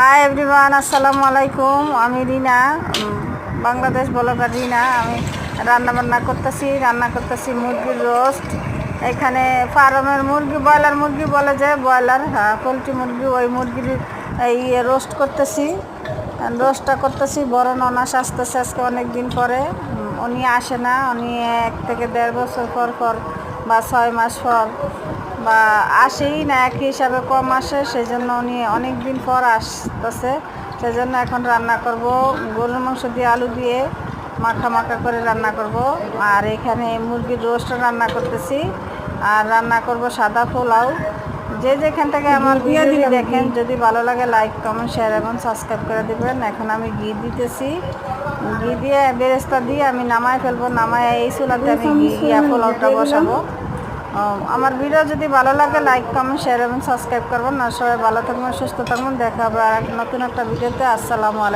Hi everyone, আসসালামু আলাইকুম। আমি রিনা, বাংলাদেশ ব্লগার রিনা। আমি রান্না করতেছি মুরগির রোস্ট। এখানে ফার্মের মুরগি, ব্রয়লার মুরগি বলে যে ব্রয়লার, হ্যাঁ পোলট্রি মুরগি, ওই মুরগির এই রোস্টটা করতেছি। বড় ননাস আসতেছে আজকে অনেক দিন পরে। উনি আসে না, উনি 1 থেকে 1.5 বছর পর বা 6 মাস পর বা আসেই না, এক হিসাবে কম আসে। সেই জন্য উনি অনেক দিন পর আসতেছে। সেই জন্য এখন রান্না করব গরুর মাংস দিয়ে, আলু দিয়ে মাখা করে রান্না করব। আর এখানে মুরগির রোস্ট রান্না করতেছি, আর রান্না করব সাদা পোলাও। যে যেখান থেকে আমার ভিডিওটি দেখেন, যদি ভালো লাগে লাইক, কমেন্ট, শেয়ার এবং সাবস্ক্রাইব করে দেবেন। এখন আমি ঘি দিতেছি, ঘি দিয়ে বেরেস্তা দিয়ে আমি নামায় ফেলবো। নামায় এই চুলাতে আমি পোলাওটা বসাবো। আমার ভিডিও যদি ভালো লাগে লাইক, কমেন্ট, শেয়ার এবং সাবস্ক্রাইব করবেন। আর সবাই ভালো থাকবেন, সুস্থ থাকবেন। দেখা হবে আর নতুন একটা ভিডিওতে। আসসালামু আলাইকুম।